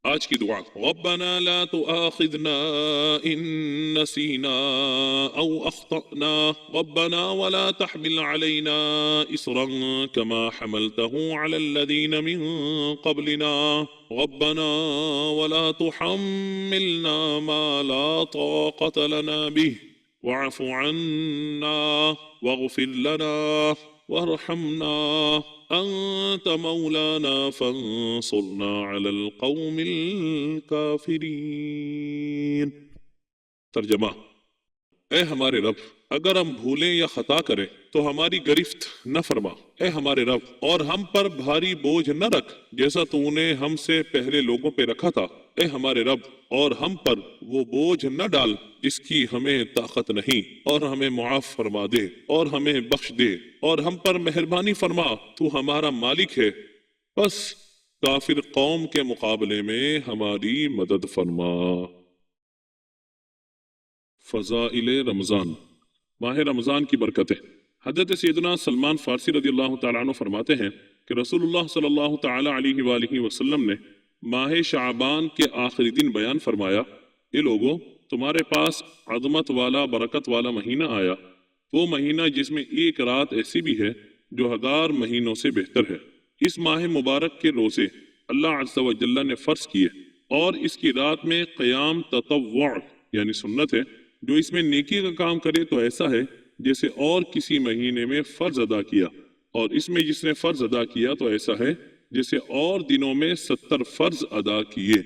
आज की दुआ, रब्बना ला तुआखिजना इन नसीना औ अख्तअना रब्बना वला तहमिल अलैना इसरन कमा हमलतहु अलल्लज़ीना मिन क़ब्लिना रब्बना वला तुहम्मिलना मा ला ताक़त लना बिहि वअफ़ु अन्ना वग़फ़िर लना वरहमना अंत मौलाना फंसुरना अलल कौमिल काफिरीन। तर्जमा, ए हमारे रब, अगर हम भूलें या खता करें तो हमारी गिरफ्त न फरमा। ए हमारे रब, और हम पर भारी बोझ न रख जैसा तूने हमसे पहले लोगों पे रखा था। ए हमारे रब, और हम पर वो बोझ न डाल जिसकी हमें ताकत नहीं, और हमें मुआफ फरमा दे और हमें बख्श दे और हम पर मेहरबानी फरमा, तू हमारा मालिक है। बस काफिर कौम के मुकाबले में हमारी मदद फरमा। फ़ज़ाइल रमज़ान। माह रमज़ान की बरकतें। हज़रत सैयदना सलमान फ़ारसी रज़ियल्लाहु तआला अन्हु फरमाते हैं कि रसूलुल्लाह सल्लल्लाहु तआला अलैहि वसल्लम ने माह शाबान के आखिरी दिन बयान फरमाया, ये लोगों, तुम्हारे पास अज़मत वाला बरकत वाला महीना आया, वो महीना जिसमें एक रात ऐसी भी है जो 1000 महीनों से बेहतर है। इस माह मुबारक के रोज़े अल्लाह अज़्ज़ा व जल्ला ने फ़र्ज किए और इसकी रात में क़याम ततव्वुअ यानी सुन्नत है। जो इसमें नेकी का काम करे तो ऐसा है जैसे और किसी महीने में फर्ज अदा किया, और इसमें जिसने फर्ज अदा किया तो ऐसा है जैसे और दिनों में 70 फर्ज अदा किए।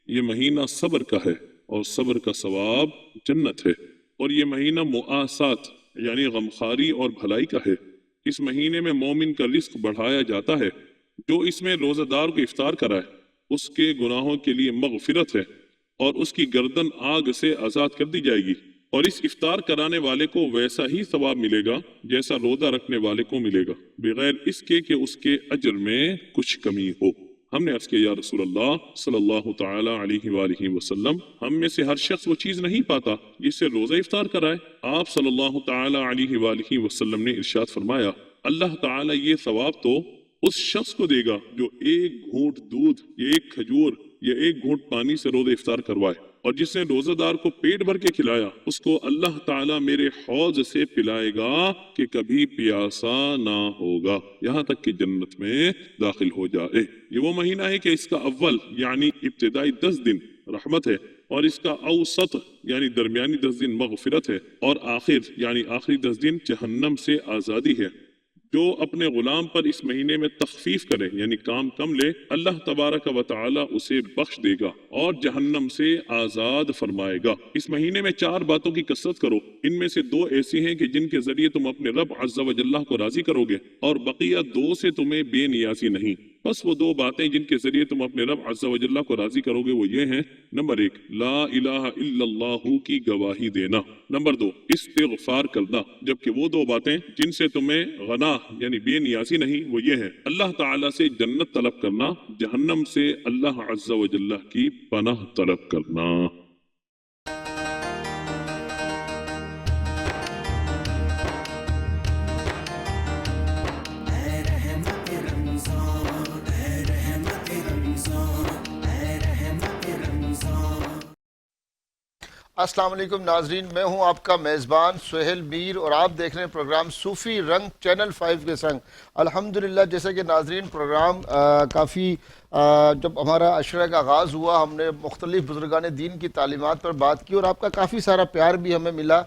ये महीना सब्र का है और सब्र का सवाब जन्नत है। और ये महीना मुआसात यानी गमखारी और भलाई का है। इस महीने में मोमिन का रिस्क बढ़ाया जाता है। जो इसमें रोजादार को इफ्तार कराए उसके गुनाहों के लिए मगफिरत है और उसकी गर्दन आग से आजाद कर दी जाएगी, और इस इफ्तार कराने वाले को वैसा ही सवाब मिलेगा जैसा रोजा रखने वाले को मिलेगा, बगैर इसके कि उसके अजर में कुछ कमी हो। हमने अर्ज किया, या रसूल अल्लाह सल्लल्लाहु तआला अलैहि वसल्लम, हम में से हर शख्स वो चीज नहीं पाता जिससे रोजा इफ्तार कराए। आप सल्लल्लाहु तआला अलैहि वसल्लम ने इरशाद फरमाया, अल्लाह ताला ये सवाब तो उस शख्स को देगा जो एक घूंट दूध या एक खजूर या एक घूंट पानी से रोजा इफ्तार करवाए, और जिसने रोजादार को पेट भर के खिलाया उसको अल्लाह ताला मेरे हौज से पिलाएगा कि कभी प्यासा ना होगा, यहाँ तक कि जन्नत में दाखिल हो जाए। ये वो महीना है कि इसका अव्वल यानी इब्तिदाई 10 दिन रहमत है, और इसका औसत यानी दरमियानी 10 दिन मगफिरत है, और आखिर यानी आखिरी 10 दिन जहन्नम से आजादी है। जो अपने गुलाम पर इस महीने में तखफीफ करे यानी काम कम ले, अल्लाह तबारक व तआला उसे बख्श देगा और जहन्नम से आजाद फरमाएगा। इस महीने में 4 बातों की कसरत करो। इनमें से 2 ऐसी हैं कि जिनके जरिए तुम अपने रब अज़्ज़ा व जल्ला को राजी करोगे, और बकिया 2 से तुम्हें बेनियाजी नहीं। बस वो 2 बातें जिनके जरिए तुम अपने रब अज़्ज़ा व जल्ला को राजी करोगे वो ये हैं, नंबर 1 ला इलाहा इल्लल्लाहु की गवाही देना, नंबर 2 इस्तिग़फ़ार करना। जबकि वो 2 बातें जिनसे तुम्हें गना यानी बेनियाजी नहीं वो ये है, अल्लाह ताला से जन्नत तलब करना, जहन्नम से अल्लाह अज़्ज़ा व जल्ला की पनाह तलब करना। अस्सलाम वालेकुम नाजरीन, मैं हूं आपका मेज़बान सुहेल मीर और आप देख रहे हैं प्रोग्राम सूफ़ी रंग चैनल 5 के संग। अल्हम्दुलिल्लाह, जैसे कि नाजरीन प्रोग्राम काफ़ी जब हमारा अशरा का आगाज़ हुआ हमने मुख्तलिफ़ बुज़ुर्गान दीन की तालीमात पर बात की और आपका काफ़ी सारा प्यार भी हमें मिला।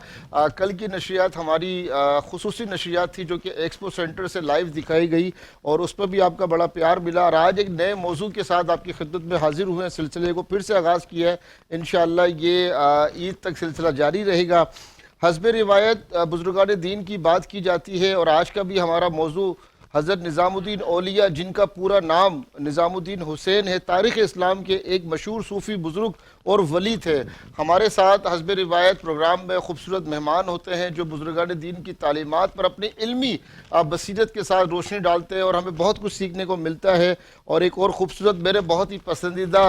कल की नशरियात हमारी खुसूसी नशरियात थी जो कि एक्सपो सेंटर से लाइव दिखाई गई और उस पर भी आपका बड़ा प्यार मिला, और आज एक नए मौजू के साथ आपकी खिदमत में हाजिर हुए हैं। सिलसिले को फिर से आगाज़ किया है, इंशाअल्लाह ये ईद तक सिलसिला जारी रहेगा। हस्ब रिवायत बुज़ुर्गान दीन की बात की जाती है और आज का भी हमारा मौजू हज़रत निज़ामुद्दीन औलिया, जिनका पूरा नाम निज़ामुद्दीन हुसैन है, तारीख़ इस्लाम के एक मशहूर सूफ़ी बुज़ुर्ग और वली थे। हमारे साथ हस्ब रिवायत प्रोग्राम में खूबसूरत मेहमान होते हैं जो बुज़ुर्गान दीन की तालीमात पर अपनी इल्मी बसीरत के साथ रोशनी डालते हैं और हमें बहुत कुछ सीखने को मिलता है। और एक और ख़ूबसूरत मेरे बहुत ही पसंदीदा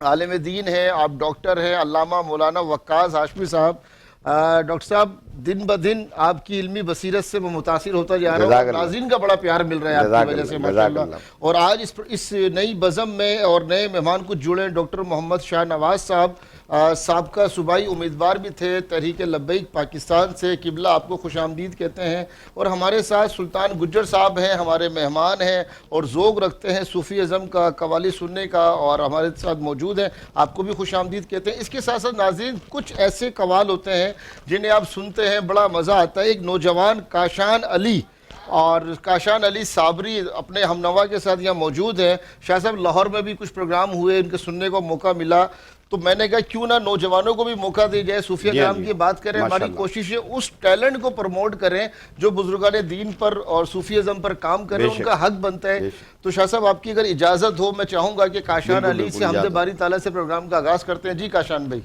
आलिम दीन है, आप डॉक्टर हैं, अल्लामा मौलाना वक्कास हाशमी साहब। डॉक्टर साहब, दिन ब दिन आपकी इल्मी बसीरत से मैं मुतासिर होता जा रहा हूँ। नाज़रीन का बड़ा प्यार मिल रहा है आपकी वजह से माशाअल्लाह। और आज इस नई बज़म में और नए मेहमान कुछ जुड़े हैं। डॉक्टर मोहम्मद शाह नवाज साहब साबका सूबाई उम्मीदवार भी थे तहरीक लब्बैक पाकिस्तान से। किबला आपको खुशामदीद कहते हैं। और हमारे साथ सुल्तान गुज्जर साहब हैं, हमारे मेहमान हैं और ज़ोग रखते हैं सूफ़ी अज़म का, कवाली सुनने का, और हमारे साथ मौजूद हैं। आपको भी खुशामदीद कहते हैं। इसके साथ साथ नाज़रीन कुछ ऐसे कवाल होते हैं जिन्हें आप सुनते हैं बड़ा मज़ा आता है। एक नौजवान काशान अली और काशान अली साबरी अपने हमनवा के साथ यहाँ मौजूद हैं। शाह साहब, लाहौर में भी कुछ प्रोग्राम हुए, इनके सुनने को मौका मिला, तो मैंने कहा क्यों ना नौजवानों को भी मौका दी जाए, सूफिया कराम की बात करें। हमारी कोशिश है उस टैलेंट को प्रमोट करें जो बुजुर्गान दीन पर और सूफीज़म पर काम करें, उनका हक बनता है। तो शाह साहब, आपकी अगर इजाज़त हो, मैं चाहूँगा कि काशान अली से हमदे बारी ताला से प्रोग्राम का आगाज़ करते हैं। जी काशान भाई।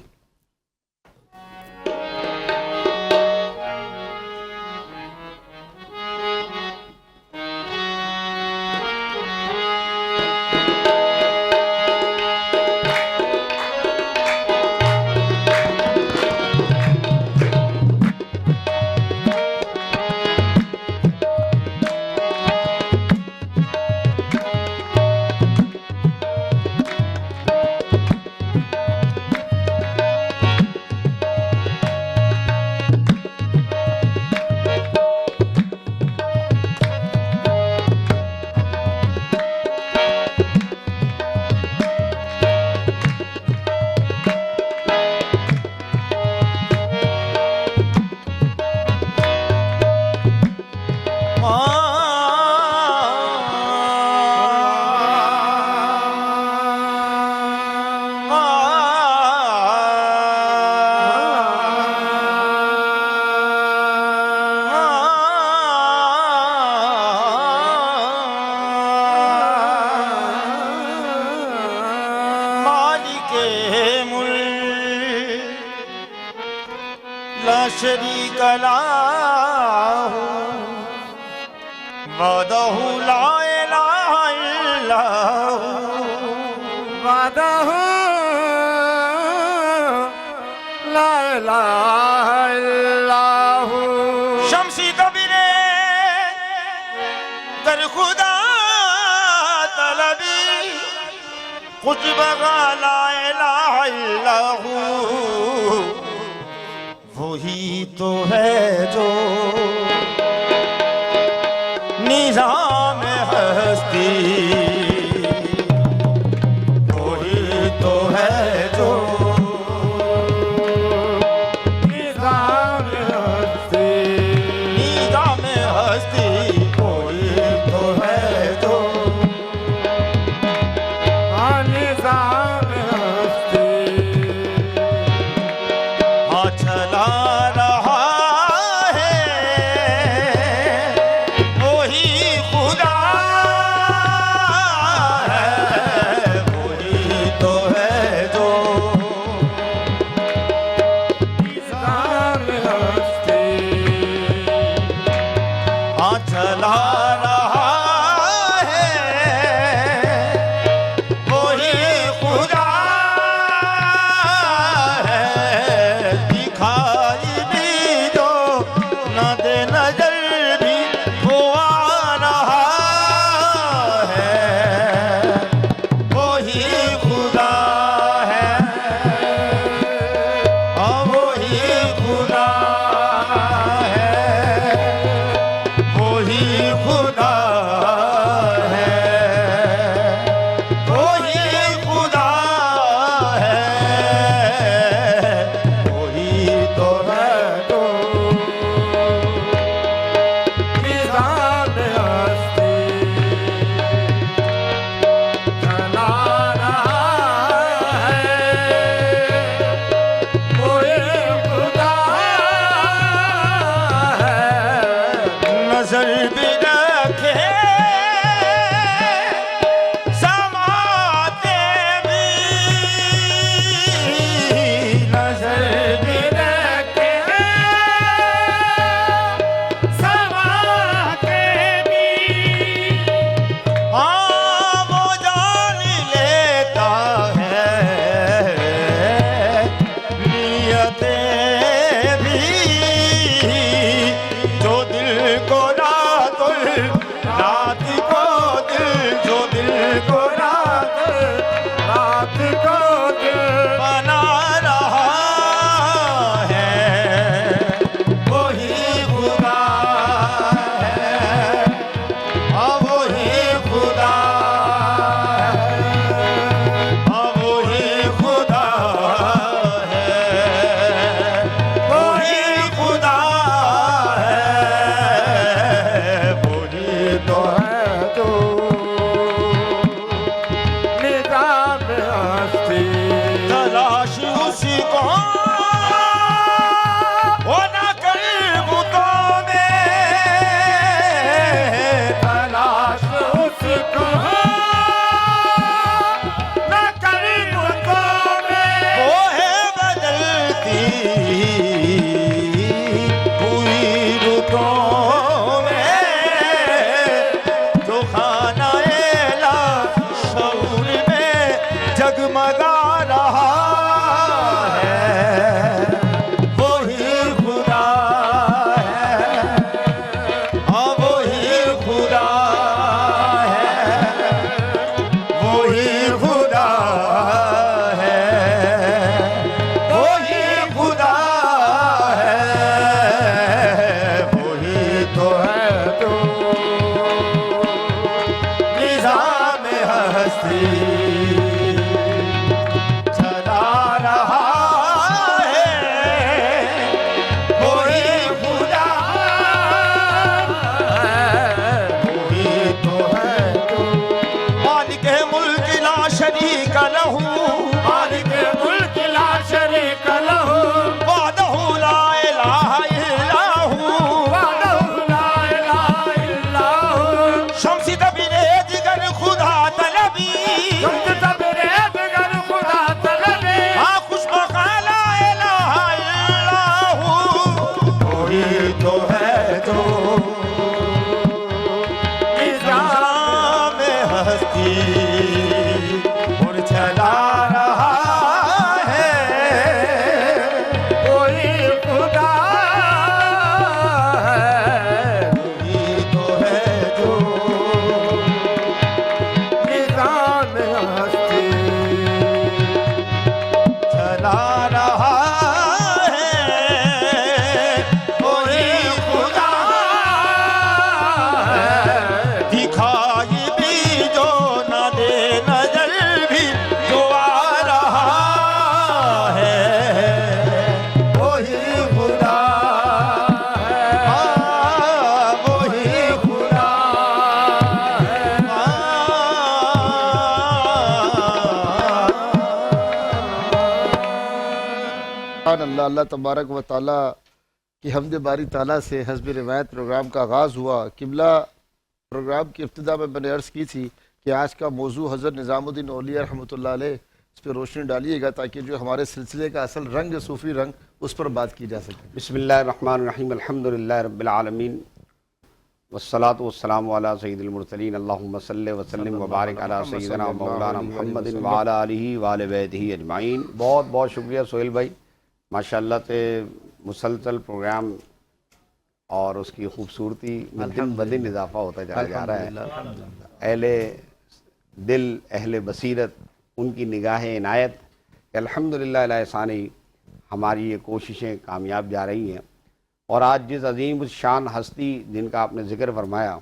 शरीक लाहू वदहू ला इलाहा इल्लहू वदहू ला इलाहा इल्लहू शम्सी तबीरे दर खुदा तलबी कुछ बगा ला इलाहा इल्लहू वही तो है जो निज़ाम हस्ती, वही तो है जो निज़ाम हस्ती, निज़ाम हस्ती, वही तो है जो निज़ाम हस्ती। चला रहा नजर भी रखे समाते जगमगा रहा है वही खुदा है, हाँ वही खुदा है, वही खुदा है, वही खुदा है, वही तो है तो निज़ाम हस्ती चला रहा है, वही खुदा है, वही तो है तो मालिक मुल्क ला शरीक लहू, मालिक मुल्क ला शरीक लहू, वहदहू ला इलाहा इल्लहू, वहदहू ला इलाहा इल्लहू, शम्सी तबीरे दिगर खुदा तलबी, शम्सी तबीरे दिगर खुदा तलबी, हाँ खुशबखा ला इलाहा इल्लहू, वही तो है तो निज़ाम हस्ती और चला रहा है, वही खुदा है, वही तो है जो निज़ाम हस्ती चला रहा है, वही खुदा है, दिखाई भी जो न दे नजर भी जो आ रहा है, वही खुदा है, हाँ वही खुदा है। अल्लाह अल्लाह तबारक व ताला की हम्द बारी ताला से हस्ब रिवायत प्रोग्राम का आगाज़ हुआ। किबला प्रोग्राम की इब्तिदा में मैंने अर्ज़ की थी कि आज का मौजू हज़रत निज़ामुद्दीन औलिया रहमतुल्लाह अलैह, इस पर रोशनी डालिएगा ताकि जो हमारे सिलसिले का असल रंग सूफ़ी रंग उस पर बात की जा सके। बिस्मिल्लाहिर्रहमानिर्रहीम अल्हम्दुलिल्लाहि रब्बिल आलमीन वस्सलातु वस्सलामु अला सय्यिदिल मुरसलीन अल्लाहुम्मा सल्लि व सल्लिम व बारिक अला सय्यिदिना व मौलाना मुहम्मदिन व अला आलिहि व आलि बैतिही अजमाइन। बहुत बहुत शुक्रिया सोहेल भाई, माशाअल्लाह से मुसलसल प्रोग्राम और उसकी खूबसूरती में दिन ब दिन इजाफा होता चला जा रहा है। अहले दिल अहले बसीरत उनकी निगाह इनायत अल्हम्दुलिल्लाह अला एहसानी हमारी ये कोशिशें कामयाब जा रही हैं। और आज जिस अजीम शान हस्ती जिनका आपने ज़िक्र फरमाया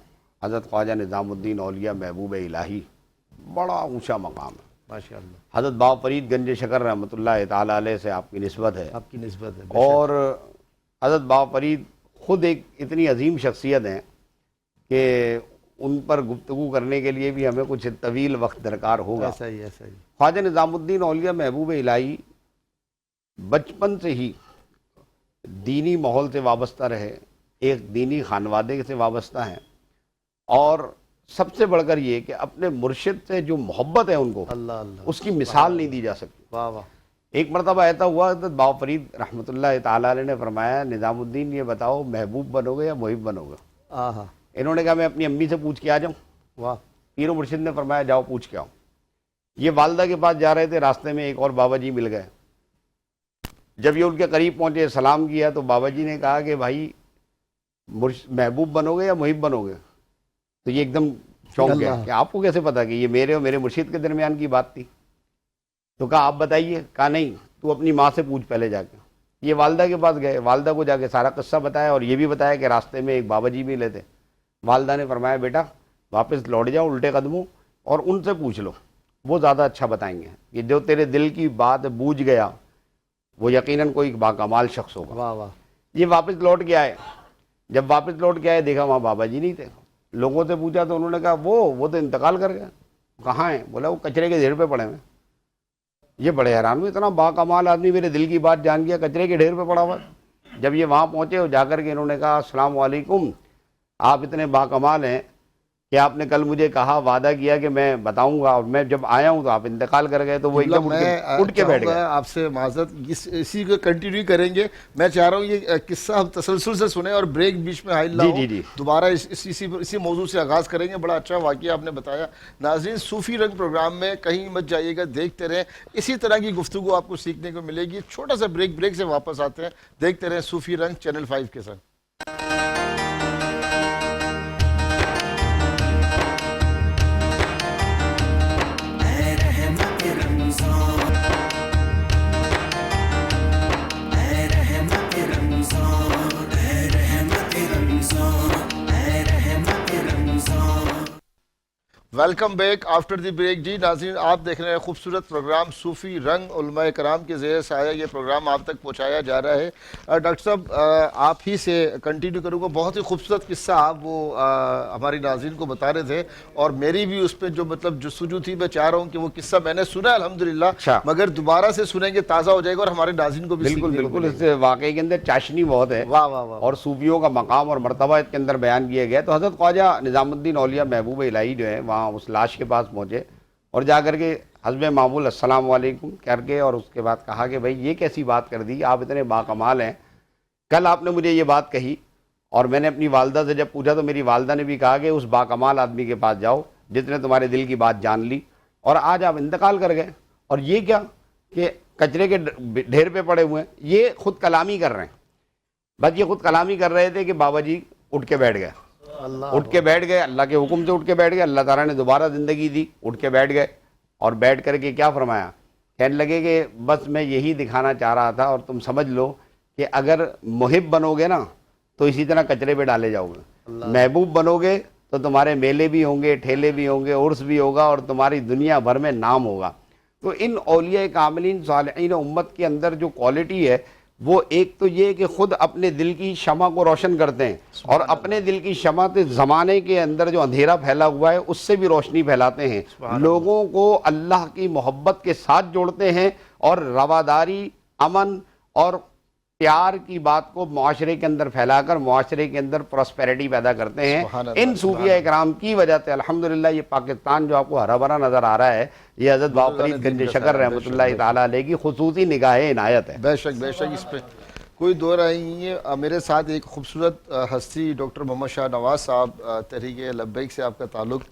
हज़रत ख्वाजा निज़ामुद्दीन औलिया महबूब इलाही, बड़ा ऊंचा मकाम है माशाअल्लाह। हज़रत बाबा फरीद गंज शकर रहमतुल्लाह ताला अलैह से आपकी निस्बत है। आपकी निस्बत है। और हज़रत बाबा फरीद ख़ुद एक इतनी अजीम शख्सियत हैं कि उन पर गुफ्तगू करने के लिए भी हमें कुछ तवील वक्त दरकार होगा। ऐसा ही ऐसा ही। ख्वाजा निज़ामुद्दीन औलिया महबूब इलाही बचपन से ही दीनी माहौल से वाबस्ता रहे, एक दीनी खानवादे से वाबस्ता हैं, और सबसे बढ़कर ये कि अपने मुर्शिद से जो मोहब्बत है उनको, अल्लाह अल्लाह, उसकी मिसाल नहीं दी जा सकती। वाह वाह। एक मरतबा ऐसा हुआ तो बाबा फरीद रहमतुल्लाह ताला अलैह ने फरमाया, निज़ामुद्दीन ये बताओ महबूब बनोगे या मुहिब बनोगे? आहा, इन्होंने कहा मैं अपनी अम्मी से पूछ के आ जाऊँ। वाह। पीर मुर्शिद ने फरमाया जाओ पूछ के आओ। ये वालदा के पास जा रहे थे, रास्ते में एक और बाबा जी मिल गए। जब ये उनके करीब पहुंचे, सलाम किया, तो बाबा जी ने कहा कि भाई महबूब बनोगे या मुहिब बनोगे? तो ये एकदम चौंक गया कि आपको कैसे पता कि ये मेरे और मेरे मुर्शिद के दरमियान की बात थी? तो कहा आप बताइए। कहा नहीं, तू अपनी माँ से पूछ पहले जाके। ये वालदा के पास गए, वालदा को जाके सारा किस्सा बताया और ये भी बताया कि रास्ते में एक बाबा जी मिले थे। वालदा ने फरमाया बेटा वापस लौट जाओ उल्टे कदमों और उनसे पूछ लो, वो ज़्यादा अच्छा बताएंगे। कि जो तेरे दिल की बात बूझ गया वो यकीनन कोई बाकमाल शख्स होगा। वाह वाह। ये वापस लौट के आए। जब वापस लौट के आए देखा वहाँ बाबा जी नहीं थे। लोगों से पूछा तो उन्होंने कहा वो तो इंतकाल कर गए। कहाँ हैं? बोला वो कचरे के ढेर पे पड़े हुए। ये बड़े हैरान हुए, इतना बाकमाल आदमी मेरे दिल की बात जान गया, कचरे के ढेर पे पड़ा हुआ। जब ये वहाँ पहुँचे और जाकर के इन्होंने कहा अस्सलाम वालेकुम, आप इतने बाकमाल हैं कि आपने कल मुझे कहा, वादा किया कि मैं बताऊंगा, और मैं जब आया हूं तो आप इंतकाल कर गए, तो वो एकदम उठ के बैठ गए। आपसे माजरत, इसी को कंटिन्यू करेंगे। मैं चाह रहा हूँ ये किस्सा हम तसलसल से सुने और ब्रेक बीच में हाइल ना हो। दोबारा इसी मौजू से आगाज़ करेंगे। बड़ा अच्छा वाक़या आपने बताया। नाज़रीन, सूफ़ी रंग प्रोग्राम में कहीं मत जाइएगा, देखते रहें, इसी तरह की गुफ्तगू आपको सीखने को मिलेगी। छोटा सा ब्रेक से वापस आते हैं। देखते रहें सूफ़ी रंग चैनल 5 के साथ। Welcome back after the break. जी नाज़रीन, आप देख रहे हैं खूबसूरत प्रोग्राम सूफ़ी रंग। उलमाए कराम के ज़ेर साया ये प्रोग्राम आप तक पहुंचाया जा रहा है। डॉक्टर साहब, आप ही से कंटिन्यू करूँगा। बहुत ही खूबसूरत किस्सा आप वो हमारी नाज़रीन को बता रहे थे, और मेरी भी उस पर जो मतलब जुस्तजू थी। मैं चाह रहा हूँ कि वो किस्सा मैंने सुना अल्हम्दुलिल्लाह, मगर दोबारा से सुनेंगे, ताज़ा हो जाएगा और हमारे नाज़रीन को भी बिल्कुल बिल्कुल इस वाक़े के अंदर चाशनी बहुत है। वाह वाह वाह। और सूफियों का मकाम और मर्तबा इसके अंदर बयान किया गया। तो हज़रत ख्वाजा निज़ामुद्दीन औलिया महबूब इलाही जो है, वहाँ उस लाश के पास पहुँचे और जा करके हस्बे मामूल अस्सलाम वालेकुम करके, और उसके बाद कहा कि भाई ये कैसी बात कर दी, आप इतने बाकमाल हैं, कल आपने मुझे ये बात कही और मैंने अपनी वालदा से जब पूछा तो मेरी वालदा ने भी कहा कि उस बाकमाल आदमी के पास जाओ जिसने तुम्हारे दिल की बात जान ली, और आज आप इंतकाल कर गए। और ये क्या कि कचरे के ढेर पे पड़े हुए हैं, ये खुद कलामी कर रहे हैं। बस ये खुद कलामी कर रहे थे कि बाबा जी उठ के बैठ गए, उठ के बैठ गए, अल्लाह के हुक्म से उठ के बैठ गए, अल्लाह ताला ने दोबारा ज़िंदगी दी, उठ के बैठ गए। और बैठ करके क्या फरमाया, कहने लगे कि बस मैं यही दिखाना चाह रहा था, और तुम समझ लो कि अगर मुहिब बनोगे ना तो इसी तरह कचरे पे डाले जाओगे, महबूब बनोगे तो तुम्हारे मेले भी होंगे, ठेले भी होंगे, उर्स भी होगा, और तुम्हारी दुनिया भर में नाम होगा। तो इन औलिया कामिलीन सालिहीन उम्मत के अंदर जो क्वालिटी है, वो एक तो ये कि खुद अपने दिल की शमा को रोशन करते हैं, और अपने दिल की शमा से ज़माने के अंदर जो अंधेरा फैला हुआ है उससे भी रोशनी फैलाते हैं, लोगों को अल्लाह की मोहब्बत के साथ जोड़ते हैं, और रवादारी, अमन और प्यार की बात को मुआशरे के अंदर फैलाकर मुआशरे के अंदर प्रॉस्पेरिटी पैदा करते हैं। इन सूफिया इकराम की वजह से अल्हम्दुलिल्लाह ये पाकिस्तान जो आपको हरा भरा नज़र आ रहा है, ये हज़रत बाबा फरीद गंज शकर रहमतुल्लाह ताला अलैह की खुसूसी निगाह इनायत है। बेशक इस पर कोई दो राय नहीं है। मेरे साथ एक खूबसूरत हस्ती डॉक्टर मोहम्मद शाह नवाज साहब, तहरीक लब्बैक से आपका ताल्लुक़।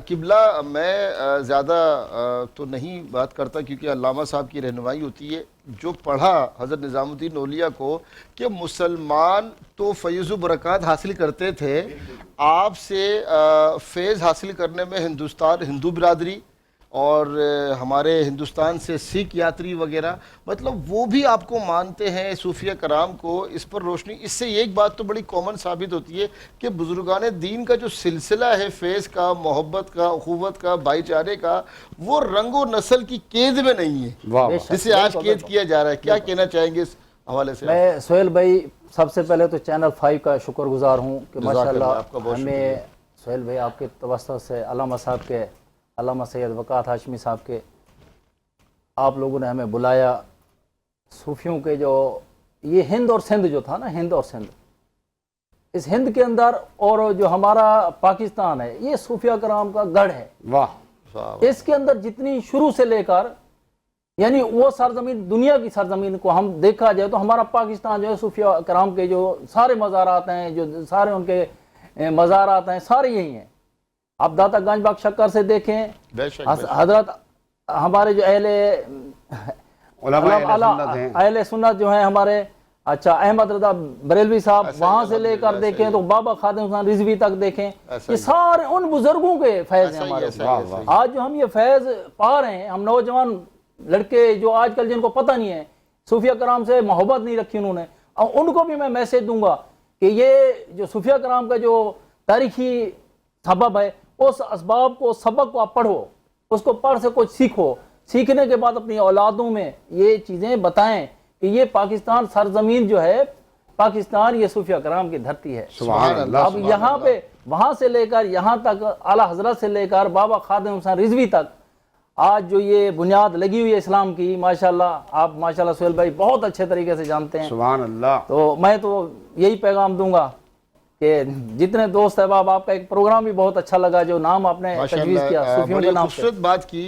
किबला, मैं ज़्यादा तो नहीं बात करता क्योंकि अल्लामा साहब की रहनुमाई होती है। जो पढ़ा हज़रत निज़ामुद्दीन औलिया को कि मुसलमान तो फैज़ व बरक़ात हासिल करते थे, आपसे फैज़ हासिल करने में हिंदू बिरादरी और हमारे हिंदुस्तान से सिख यात्री वगैरह, मतलब वो भी आपको मानते हैं सूफिया कराम को। इस पर रोशनी, इससे एक बात तो बड़ी कॉमन साबित होती है कि बुजुर्गान दीन का जो सिलसिला है फैज़ का, मोहब्बत का, अखुवत का, भाईचारे का, वो रंगो नस्ल की कैद में नहीं है जिसे आज कैद किया जा रहा है। क्या कहना चाहेंगे इस हवाले से? मैं सोहेल भाई, सबसे पहले तो चैनल 5 का शुक्रगुजार हूँ कि माशाल्लाह हमें सोहेल भाई आपके तवस्सुत से अल्लामा साहब के, अल्लामा सैयद वक़ात हाशमी साहब के, आप लोगों ने हमें बुलाया। सूफियों के जो ये हिंद और सिंध जो था ना, हिंद और सिंध, इस हिंद के अंदर और जो हमारा पाकिस्तान है, ये सूफिया कराम का गढ़ है। वाह। इसके अंदर जितनी शुरू से लेकर, यानी वो सरजमीन, दुनिया की सरजमीन को हम देखा जाए तो हमारा पाकिस्तान जो है सूफिया कराम के जो सारे मज़ारात हैं, जो सारे उनके मज़ारात हैं, सारे यही हैं। आप दाता गंज बाग शक्कर से देखें, हजरत हमारे जो अहले सुन्नत जो हैं हमारे, अच्छा अहमद रजा बरेलवी साहब, वहाँ से लेकर देखें तो बाबा खादिम हुसैन रिजवी तक देखें, ये सारे उन बुजुर्गों के फैज़ हैं हमारे। आज जो हम ये फैज़ पा रहे हैं, हम नौजवान लड़के जो आजकल जिनको पता नहीं है, सूफिया कराम से मोहब्बत नहीं रखी उन्होंने, और उनको भी मैं मैसेज दूंगा कि ये जो सूफिया कराम का जो तारीखी सबब है, उस असबाब को, सबक को आप पढ़ो, उसको पढ़ से कुछ सीखो, सीखने के बाद अपनी औलादों में ये चीज़ें बताएं कि ये पाकिस्तान सरजमीन जो है, पाकिस्तान ये सूफिया कराम की धरती है। अब यहाँ पे वहाँ से लेकर यहाँ तक, आला हजरत से लेकर बाबा खादिम हुसैन रिजवी तक, आज जो ये बुनियाद लगी हुई है इस्लाम की, माशाल्लाह आप माशाल्लाह सोहेल भाई बहुत अच्छे तरीके से जानते हैं। सुभान अल्लाह। तो मैं तो यही पैगाम दूंगा कि जितने दोस्त अहबाब, आपका एक प्रोग्राम भी बहुत अच्छा लगा जो नाम आपने तजवीज़ किया सूफियों बड़ी के नाम से। खूबसूरत बात की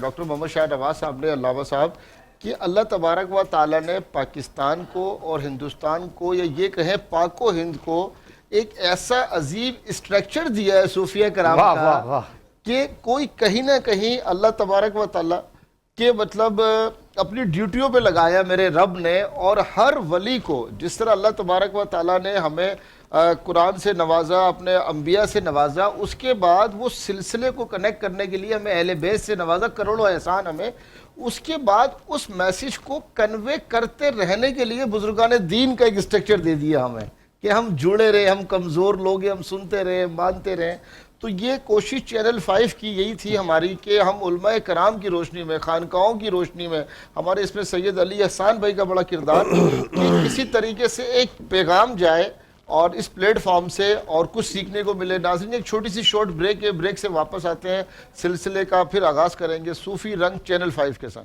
डॉक्टर मोहम्मद शाह नवाज साहब ने, अल्लामा साहब, कि अल्लाह तबारक व ताला ने पाकिस्तान को और हिंदुस्तान को, या ये कहें पाको हिंद को, एक ऐसा अजीब स्ट्रक्चर दिया है सूफिया कराम वाह, का वाह, वाह। कि कोई कहीं ना कहीं अल्लाह तबारक व ताला के मतलब अपनी ड्यूटियों पे लगाया मेरे रब ने। और हर वली को जिस तरह अल्लाह तबारक व ताला ने हमें कुरान से नवाजा, अपने अम्बिया से नवाजा, उसके बाद वो सिलसिले को कनेक्ट करने के लिए हमें अहले बैत से नवाजा, करोड़ों एहसान हमें, उसके बाद उस मैसेज को कन्वे करते रहने के लिए बुजुर्गान दीन का एक स्ट्रक्चर दे दिया हमें कि हम जुड़े रहे, हम कमज़ोर लोग हैं, हम सुनते रहे, मानते रहे। तो ये कोशिश चैनल 5 की यही थी हमारी कि हम उलमाए कराम की रोशनी में, खानकाओं की रोशनी में, हमारे इसमें सैयद अली एहसान भाई का बड़ा किरदार, कि किसी तरीके से एक पैगाम जाए और इस प्लेटफॉर्म से और कुछ सीखने को मिले। नाज़रीन, एक छोटी सी शॉर्ट ब्रेक है, ब्रेक से वापस आते हैं, सिलसिले का फिर आगाज़ करेंगे सूफ़ी रंग चैनल 5 के साथ।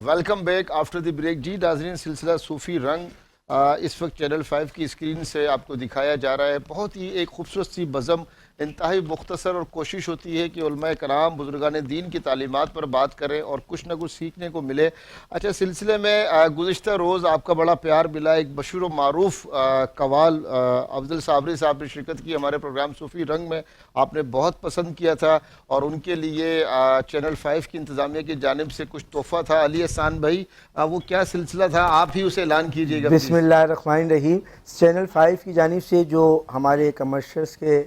Welcome back after the break. जी नाज़रीन, सिलसिला सूफ़ी रंग इस वक्त चैनल 5 की स्क्रीन से आपको दिखाया जा रहा है। बहुत ही एक खूबसूरत सी बज़म, इंतहाई मुख्तसर, और कोशिश होती है कि उलमाए कराम, बुजुर्गान दीन की तालीमात पर बात करें और कुछ ना कुछ सीखने को मिले। अच्छा, सिलसिले में गुज़िश्ता रोज़ आपका बड़ा प्यार मिला। एक मशहूर मारूफ कवाल अफजल साबरी साहब ने शिरकत की हमारे प्रोग्राम सूफ़ी रंग में, आपने बहुत पसंद किया था और उनके लिए चैनल 5 की इंतज़ामिया की जानिब से कुछ तोहफ़ा था। अली एहसान भाई, वो क्या सिलसिला था, आप ही उसे ऐलान कीजिएगा। बिस्मिल्लाहिर्रहमानिर्रहीम। चैनल 5 की जानिब से जो हमारे कमर्शियल्स के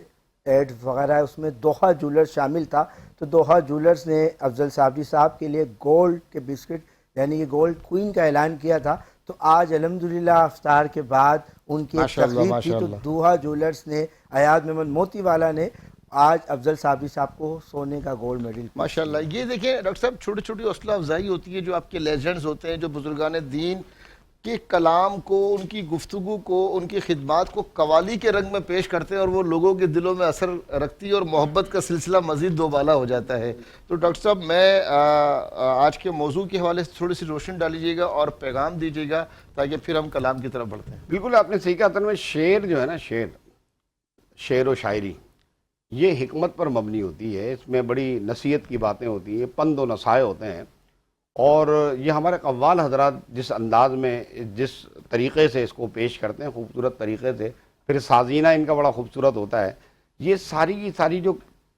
एड वगैरह है उसमें दोहा जूलर्स शामिल था। तो दोहा जूलर्स ने अफजल साबरी साहब के लिए गोल्ड के बिस्किट यानी कि गोल्ड क्वीन का ऐलान किया था। तो आज अल्हम्दुलिल्लाह इफ्तार के बाद उनकी तकरीब थी, तो दोहा जूलर्स ने, अयाद मेमन मोती वाला ने आज अफजल साबरी साहब को सोने का गोल्ड मेडल। माशाल्लाह। ये देखिए डॉक्टर साहब, छोटी छोटी हौसला अफजाई होती है जो आपके लेजेंड्स होते हैं, जो बुजुर्गान दीन के कलाम को, उनकी गुफ्तगू को, उनकी खिदमात को कवाली के रंग में पेश करते हैं और वो लोगों के दिलों में असर रखती है और मोहब्बत का सिलसिला मज़ीद दोबाला हो जाता है। तो डॉक्टर साहब, मैं आज के मौजू के हवाले से थोड़ी सी रोशनी डालीजिएगा और पैगाम दीजिएगा ताकि फिर हम कलाम की तरफ बढ़ते हैं। बिल्कुल आपने सही कहा। असल में शेर जो है ना, शेर व शायरी, ये हिकमत पर मबनी होती है। इसमें बड़ी नसीहत की बातें होती हैं, पंद व नसाए होते हैं। और ये हमारे कव्वाल हजरात जिस अंदाज में, जिस तरीक़े से इसको पेश करते हैं, खूबसूरत तरीक़े से, फिर साजीना इनका बड़ा खूबसूरत होता है। ये सारी की सारी जो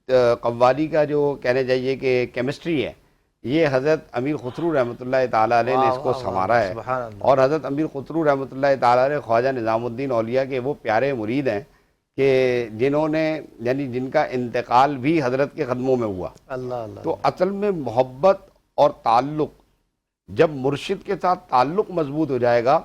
कव्वाली का जो कहने जाइए कि केमिस्ट्री है, ये हज़रत अमीर खुसरू रहमतुल्लाह ताला अलैह ने इसको संवारा है। और हज़रत अमीर खुसरू रहमतुल्लाह ताला अलैह ख्वाजा निज़ामुद्दीन औलिया के वो प्यारे मुरीद हैं कि जिन्होंने, यानी जिनका इंतकाल भी हज़रत के कदमों में हुआ। अल्लाह अल्लाह। तो असल में मोहब्बत और ताल्लुक़, जब मुर्शिद के साथ ताल्लुक़ मजबूत हो जाएगा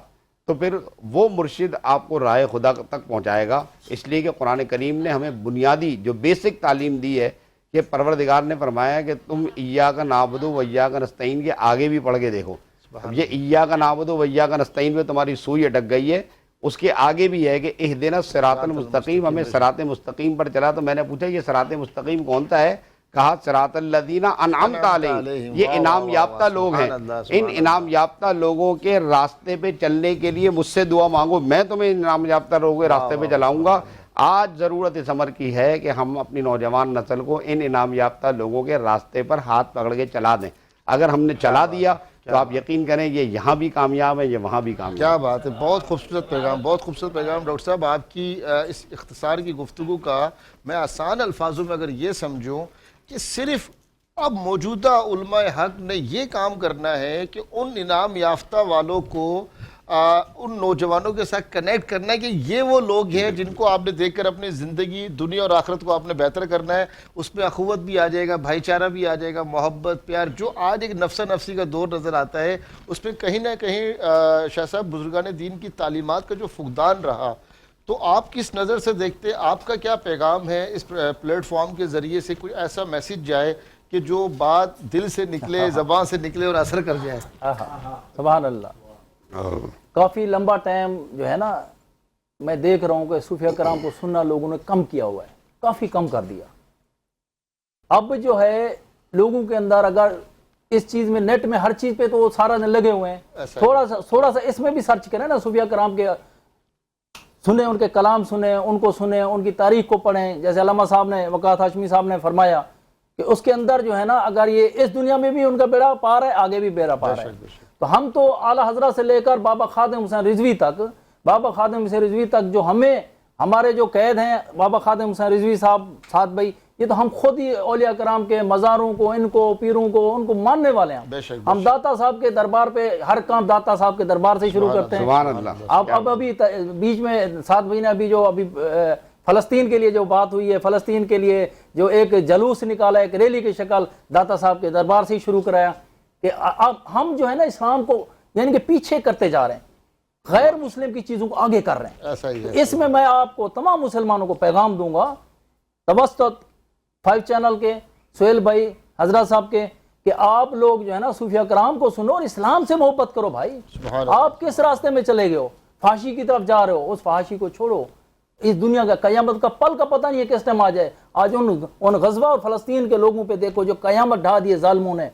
तो फिर वो मुर्शिद आपको राह खुदा तक पहुंचाएगा। इसलिए कि कुरान करीम ने हमें बुनियादी जो बेसिक तालीम दी है कि परवरदिगार ने फरमाया कि तुम इय्याका नाबुदु व इय्याका नस्तईन के आगे भी पढ़ के देखो। अब ये इय्याका नाबुदु व इय्याका नस्तईन में तुम्हारी सुई अटक गई है, उसके आगे भी है कि इहदिना सिरातल मुस्तकीम, हमें सिरात मुस्तकीम पर चला। तो मैंने पूछा ये सिरात मुस्तकीम कौन सा है? कहा सिरातल लदीना अनअमता अलैहिम, ये इनाम याफ्ता लोग हैं। इन इनाम याफ्ता लोगों के रास्ते पे चलने के लिए मुझसे दुआ मांगो, मैं तुम्हें इनाम याफ्ता लोगों के रास्ते पे चलाऊंगा। आज ज़रूरत इस अमर की है कि हम अपनी नौजवान नस्ल को इन इनाम याफ्ता लोगों के रास्ते पर हाथ पकड़ के चला दें। अगर हमने चला दिया तो आप यकीन करें ये यहाँ भी कामयाब है, ये वहाँ भी कामयाब। क्या बात है, बहुत खूबसूरत पैगाम, बहुत खूबसूरत पैगाम। डॉक्टर साहब, आपकी इस इख्तिसार की गुफ्तगू का मैं आसान अल्फाजों में अगर ये समझूँ कि सिर्फ अब मौजूदा उलमाए हक ने ये काम करना है कि उन इनाम याफ्ता वालों को उन नौजवानों के साथ कनेक्ट करना है कि ये वो लोग हैं जिनको आपने देखकर अपनी ज़िंदगी, दुनिया और आखिरत को आपने बेहतर करना है। उसमें अखुवत भी आ जाएगा, भाईचारा भी आ जाएगा, मोहब्बत, प्यार, जो आज एक नफ्सा नफ्सी का दौर नज़र आता है, उसमें कहीं ना कहीं शाह साहब बुजुर्गान दीन की तालीमात का जो फुकदान रहा। तो आप किस नज़र से देखते, आपका क्या पैगाम है इस प्लेटफॉर्म के ज़रिए से? कोई ऐसा मैसेज जाए कि जो बात दिल से निकले, ज़बान से निकले और असर कर जाए। सुभान अल्लाह। काफ़ी लंबा टाइम जो है ना, मैं देख रहा हूँ कि सूफिया कराम को सुनना लोगों ने कम किया हुआ है, काफ़ी कम कर दिया। अब जो है लोगों के अंदर अगर इस चीज़ में, नेट में हर चीज़ पे तो वो सारा दिन लगे हुए हैं, थोड़ा सा इसमें भी सर्च करें ना, सूफिया कराम के सुने, उनके कलाम सुने, उनको सुने, उनकी तारीख को पढ़ें। जैसे अल्लामा साहब ने, वक़ात हाशमी साहब ने फरमाया कि उसके अंदर जो है ना, अगर ये इस दुनिया में भी उनका बेड़ा पार है, आगे भी बेड़ा पार है। तो हम तो आला हजरत से लेकर बाबा खादिम हुसैन रिजवी तक, बाबा खादिम हुसैन रिजवी तक जो हमें, हमारे जो कैद हैं बाबा खादिम हुसैन रिजवी साहब, साथ भाई, ये तो हम खुद ही औलिया कराम के मज़ारों को, इनको पीरों को, उनको मानने वाले हैं। हम दाता साहब के दरबार पे हर काम दाता साहब के दरबार से शुरू करते हैं। अब अभी बीच में साथ भाई ने अभी जो अभी फ़लस्तीन के लिए जो बात हुई है, फ़लस्तीन के लिए जो एक जलूस निकाला, एक रैली की शक्ल दाता साहब के दरबार से ही शुरू कराया कि अब हम जो है ना इस्लाम को यानी कि पीछे करते जा रहे हैं, गैर मुस्लिम की चीज़ों को आगे कर रहे हैं। ऐसा ही है। इसमें मैं आपको तमाम मुसलमानों को पैगाम दूंगा, तवस्सुत 5 चैनल के, सुहेल भाई हजरत साहब के, कि आप लोग जो है ना सूफिया कराम को सुनो और इस्लाम से मोहब्बत करो। भाई आप किस रास्ते में चले गए हो, फाशी की तरफ जा रहे हो, उस फाशी को छोड़ो। इस दुनिया का कयामत का पल का पता नहीं है किस टाइम आ जाए। आज उन गज़वा और फ़लस्तीन के लोगों पे देखो जो कयामत ढा दी है जालिमों ने।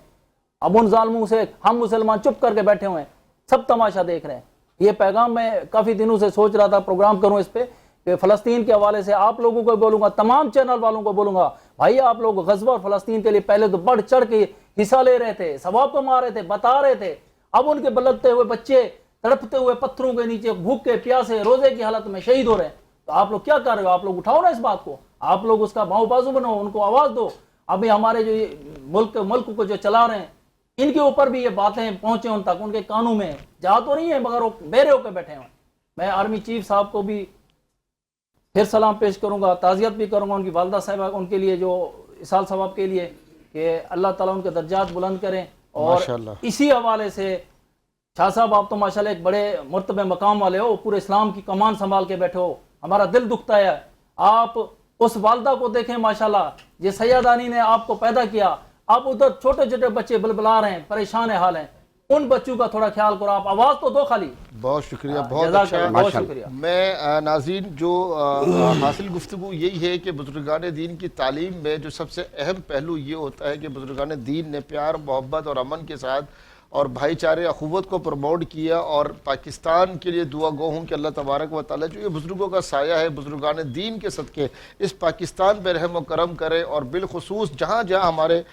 अब उन जालिमों से हम मुसलमान चुप करके बैठे हुए हैं, सब तमाशा देख रहे हैं। ये पैगाम मैं काफ़ी दिनों से सोच रहा था प्रोग्राम करूं इस पे, कि फ़लस्तीन के हवाले से आप लोगों को बोलूँगा, तमाम चैनल वालों को बोलूँगा, भाई आप लोग गज़वा और फ़लस्तीन के लिए पहले तो बढ़ चढ़ के हिस्सा ले रहे थे, सवाब कमा रहे थे, बता रहे थे। अब उनके बलकते हुए बच्चे तड़पते हुए पत्थरों के नीचे भूखे प्यासे रोजे की हालत में शहीद हो रहे हैं। तो आप लोग क्या कर रहे हो? आप लोग उठाओ ना इस बात को, आप लोग उसका भाव बाजू बनो, उनको आवाज़ दो। अभी हमारे जो ये मुल्क को जो चला रहे हैं, इनके ऊपर भी ये बातें पहुँचे उन तक, उनके कानों में जा तो नहीं है मगर वो बेरे होकर बैठे हैं। मैं आर्मी चीफ साहब को भी फिर सलाम पेश करूंगा, ताज़ियत भी करूंगा उनकी वालदा साहिबा, उनके लिए जो इसाल सवाब के लिए, कि अल्लाह ताला उनके दर्जात बुलंद करें। और इसी हवाले से शाह साहब, आप तो माशाल्लाह एक बड़े मुर्तबे मकाम वाले हो, पूरे इस्लाम की कमान संभाल के बैठे हो, हमारा दिल दुखता है। आप उस वालदा को देखें माशाल्लाह, जिस सैयदानी ने आपको पैदा किया, आप उधर छोटे छोटे बच्चे बलबला रहे हैं, परेशान हाल हैं, उन बच्चों का थोड़ा ख्याल करो, आप आवाज़ तो दो खाली। बहुत शुक्रिया, बहुत अच्छा, बहुत शुक्रिया। मैं नाज़रीन जो हासिल गुफ्तगू यही है कि बुजुर्गान दीन की तालीम में जो सबसे अहम पहलू ये होता है कि बुजुर्गान दीन ने प्यार, मोहब्बत और अमन के साथ और भाईचारे अखुवत को प्रमोट किया। और पाकिस्तान के लिए दुआ गो हूँ कि अल्लाह तबारक व तआला जो ये बुज़ुर्गों का साया है, बुजुर्गान दीन के सदक़े इस पाकिस्तान पर रहम व करम करे। और बिलखुसूस जहाँ जहाँ हमारे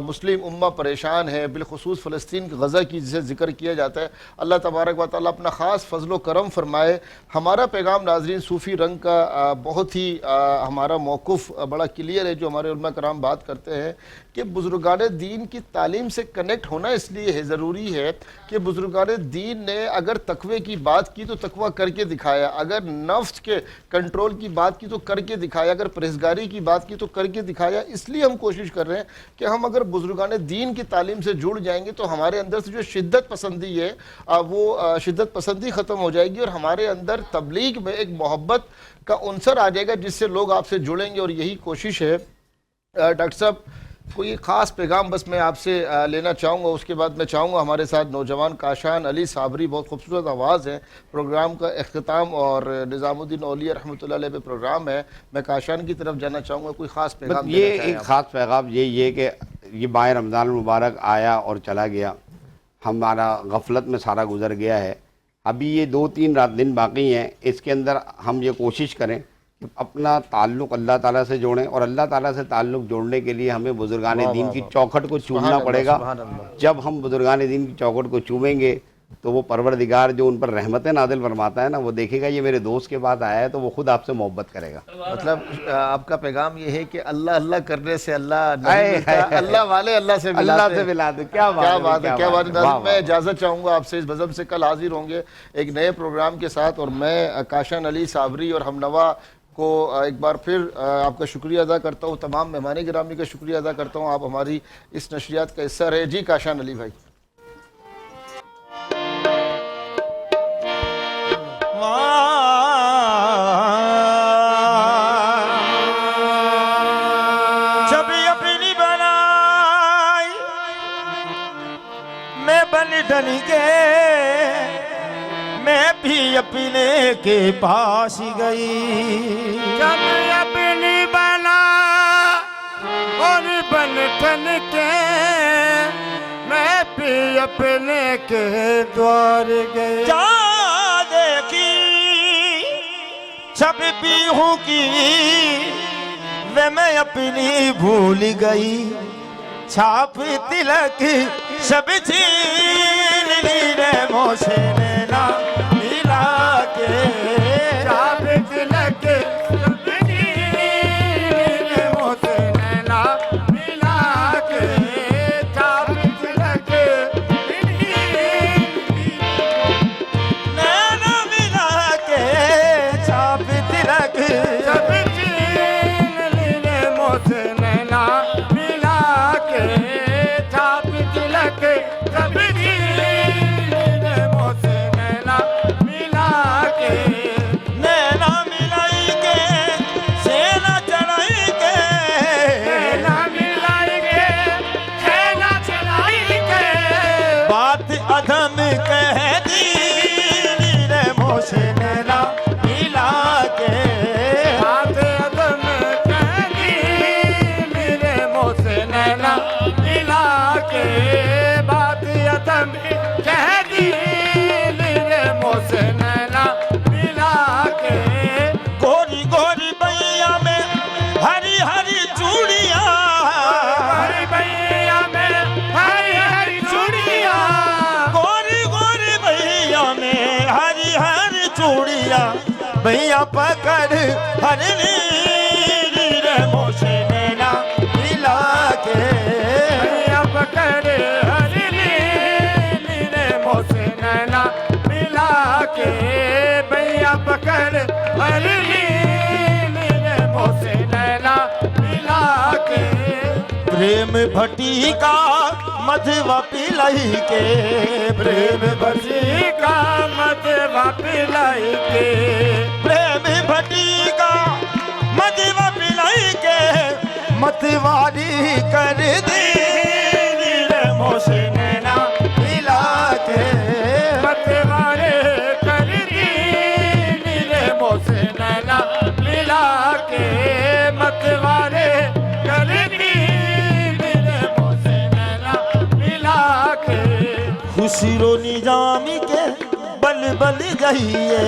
मुस्लिम उम्मा परेशान है, बिलखुसूस फ़लस्तीन की गज़ा की जिसे ज़िक्र किया जाता है, अल्लाह तबारक व तआला अपना ख़ास फ़ज़ल व करम फरमाए। हमारा पैगाम नाज़रीन सूफ़ी रंग का बहुत ही हमारा मौक़िफ़ बड़ा क्लियर है, जो हमारे उलमा कराम बात करते हैं कि बुजुर्गान दीन की तालीम से कनेक्ट होना इसलिए ज़रूरी है कि बुजुर्गान दीन ने अगर तकवे की बात की तो तकवा करके दिखाया, अगर नफ्स के कंट्रोल की बात की तो करके दिखाया, अगर परहेज़गारी की बात की तो करके दिखाया। इसलिए हम कोशिश कर रहे हैं कि हम अगर बुजुर्गान दीन की तालीम से जुड़ जाएंगे तो हमारे अंदर से जो शिद्दत पसंदी है वो शिद्दत पसंदी ख़त्म हो जाएगी और हमारे अंदर तबलीग में एक मोहब्बत का उनसर आ जाएगा जिससे लोग आपसे जुड़ेंगे। और यही कोशिश है। डॉक्टर साहब, कोई ख़ास पैगाम बस मैं आपसे लेना चाहूँगा, उसके बाद मैं चाहूँगा हमारे साथ नौजवान काशान अली साबरी, बहुत खूबसूरत आवाज़ है, प्रोग्राम का इख्तिताम और निज़ामुद्दीन औलिया रहमतुल्लाह अलैह पे प्रोग्राम है। मैं काशान की तरफ जाना चाहूँगा, कोई ख़ास पैगाम? ये एक ख़ास पैगाम यही है कि ये माह रमज़ान मुबारक आया और चला गया, हमारा गफलत में सारा गुजर गया है। अभी ये 2-3 रात दिन बाकी हैं, इसके अंदर हम ये कोशिश करें कि अपना ताल्लुक़ अल्लाह ताला से जोड़ें। और अल्लाह ताला से ताल्लुक़ जोड़ने के लिए हमें बुजुर्गान दीन की चौखट को चूमना पड़ेगा। जब हम बुजुर्गान दीन की चौखट को चूमेंगे तो वो परवरदिगार जो उन पर रहमतें नादिल फरमाता है ना, वो देखेगा ये मेरे दोस्त के बाद आया है तो वो खुद आपसे मोहब्बत करेगा। मतलब आपका पैगाम ये है कि अल्लाह अल्लाह करने से अल्लाह नहीं मिलता, अल्लाह वाले अल्लाह से मिला दे। क्या बात है, क्या बात है। मैं इजाज़त चाहूँगा आपसे, इस बज़म से कल हाजिर होंगे एक नए प्रोग्राम के साथ। और मैं काशान अली साबरी और हमनवा को एक बार फिर आपका शुक्रिया अदा करता हूँ, तमाम मेहमान गिरामी का शुक्रिया अदा करता हूँ, आप हमारी इस नशरियात का हिस्सा रहे। जी काशान अली भाई। छवि अपनी बनाई मैं बन धनी के मैं भी अपने के पास गई। जब अपनी बना और बन ठन के मैं भी अपने के द्वार गई। जा देखी सब पीहू की वे मैं अपनी भूल गई। छाप तिलक सब छीन ली रे मोसे नैना मिला के। छाप तिलक सब छीन ली रे मोसे नैना मिला के। छाप तिलक नैना मिला के। छाप तिलक सब छीन ली रे मोसे नैना मिला के। छाप तिलक सब छीन ली मोसे नैना मिला के। नैना मिलाई के सेना चढ़ाई के। नैना मिलाई के सेना चढ़ाई के। बात अधम कह दी रे मोसे नैना मिला के। बात अधम कह दी रे मोसे नैना मिला के। बात अधम कह दी रे मोसे नैना मिला के। गोरी गोरी बैया में हरी हरी चूड़ियाँ। गोरी बैया में हरी हरी चूड़ियाँ। गोरी गोरी बैया में हरी हरी चूड़ियाँ। भैया पकड़ हरी रे मोसे नैना मिला के। भैया पकड़ हरी रे मोसे नैना मिला के। भैया पकड़ हरी रे मोसे नैना मिला के। प्रेम भट्टी का मधवा पिलाई के। प्रेम भट्टी का मधवा पिलाई के। प्रेम भट्टी का मधवा पिलाई के। मतवारी कर दी रे मोसे नैना मिला के। मतवारे कर दी रे मोसे नैना मिला के। मतवारे कर दी रे मोसे नैना मिला के। खुशरो निजाम के बल बल जाइए।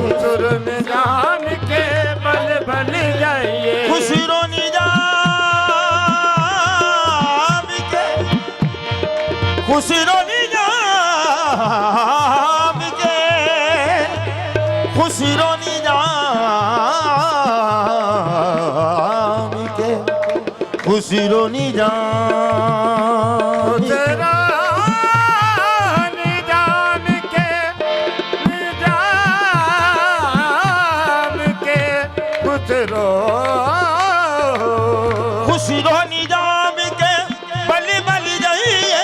खुशरो निजाम के बल बल जाइए। खुशरो निजाम के खुशरो निजाम के। खुशरो निजाम के। खुशरो निजाम तेरा निजाम के। निजाम के खुशरो खुशरो निजाम के बल बल जाइए।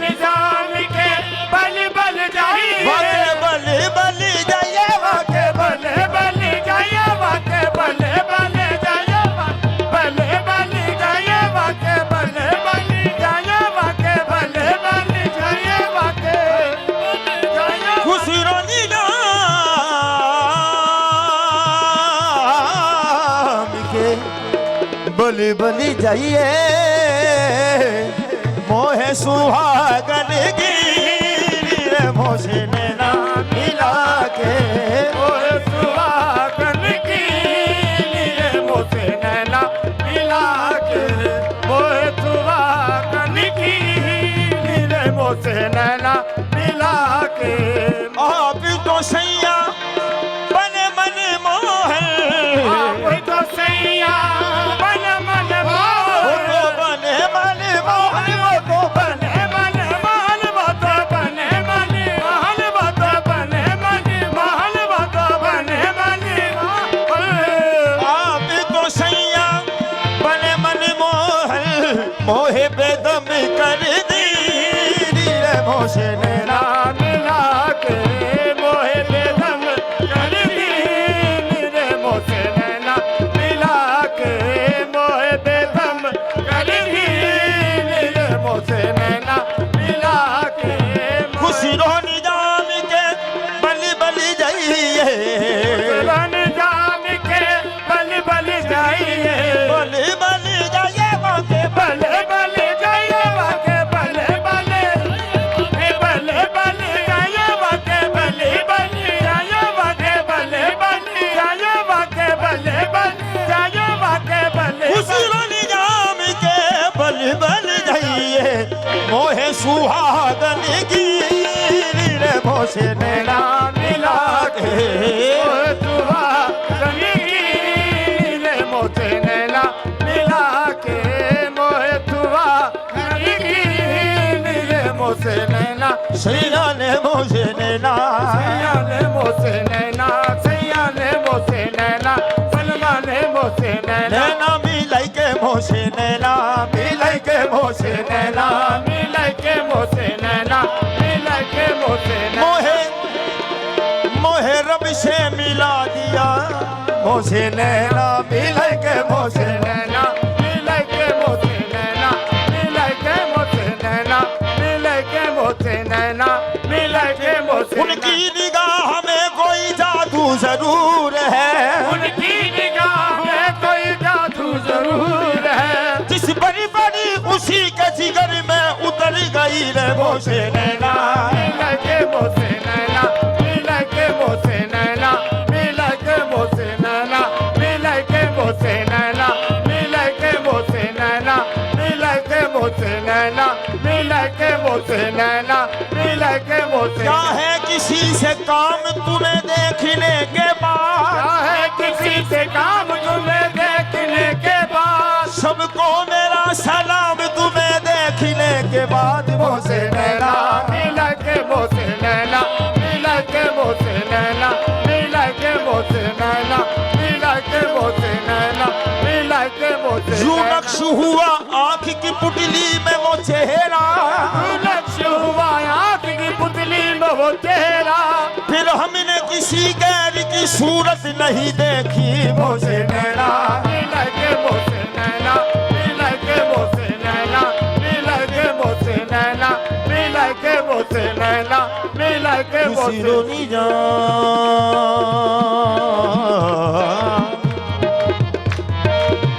निजाम के बल बल जाइए। बल बल जाइए। वाके बल बल जाइए। वाके बल बल जाइए। बल बल जाइए। वाके बल बल जाइए। वाके बल बल जाइए। वाके खुशरो निजाम के बल बल जाइए। मोहे सुहागन की रे मोसे नैना मिला के। मोहे सुहागन की रे मोसे नैना मिला के। मोहे सुहागन की रे मोसे नैना मिला के। आप तो सैया बने मन मोहन। आप तो सैया बने मन मोहन। बने मन मोहन। वो तो बने मन मोहन। वो तो बने मन मोहन। वो तो बने मन मोहन। वो तो बने मन मोहन। आप तो सैया बने मन मोहन। मोहे बेदम कर दी रे मोसे नैना मिला के। मोहे बेदम कर दी रे मोसे नैना मिला के। मोहे बेदम कर दी रे मोसे नैना मिला के। खुशरो निजाम के सुहागन की रे मोसे नैना मिला के सुहागन की रे मोसे नैना मिला के मोहे सुहागन की रे मोसे नैना सैया ने मोसे नैना सैया ने मोसे नैना सैया ने मोसे नैना सलमा ने मोसे नैना मिलाई के मोसे नैना मिलाई के मोसे नैना मिलाई के मोसे नैना मिलाई के मोसे मोहे मोहे रब से मिला दिया मोसे नैना मिलाई के मोसे नैना मिलाई के मोसे नैना मिलाई के मोसे नैना मिलाई के मोसे नैना मिलाई के मोसे उनकी निगाह में कोई जादू जरूर है उनकी निगाह में कोई जादू जरूर है जिस बड़ी बड़ी उसी के जिगर में उतर गई रे मोसे नैना मिला के मोसे नैना मिला के मोसे नैना मिला के मोसे नैना मिला के मोसे नैना मिला के मोसे नैना मिला के मोसे नैना मिला के मोसे नैना मिला के मोसे क्या है किसी से काम तुम्हें देखने के बाद क्या है किसी से काम तुम्हें देखने के बाद सबको मेरा सलाम तुम्हें देखने के बाद मोसे नैना मिला के मोसे नैना मिला के मोसे नैना मिला के मोसे नैना मिला के मोसे नैना मिला के मोसे यूं नक्श हुआ आँख की पुतली में वो चेहरा नक्श हुआ आँख की पुतली में वो चेहरा फिर हमने किसी गैर की सूरत नहीं देखी मोसे नैना मिला के मोसे नैना मिला के मोसे नैना मिला के मोसे नैना मिला के मोसे नैना मिला के मोसे रोनी जा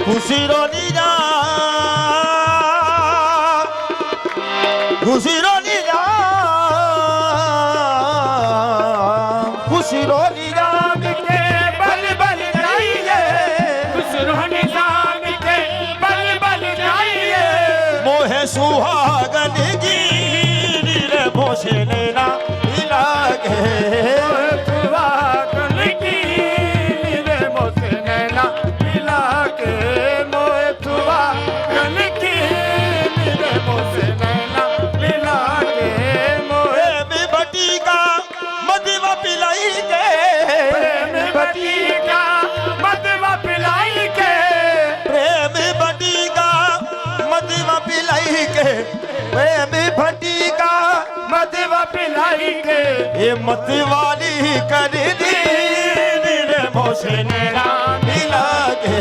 खुशी रोनी जा खुशी रोनी जा खुशी रोनी जा के बल बल जाइए खुशी रोनी जा के बल बल जाइए मोहे सुहागन की रे मोसे नैना मिला के सुहागन की रे मोसे नैना मिला के मोहे सुहागन की रे मोसे नैना मिला के मोहे में बटी का मदवा पिलाई के प्रेम बटी का मदवा पिलाई के प्रेम बटी का मदवा पिलाई के प्रेम भटी का मदवा पिलाई के ये मतवाली कर दी रे मोसे नैना मिला के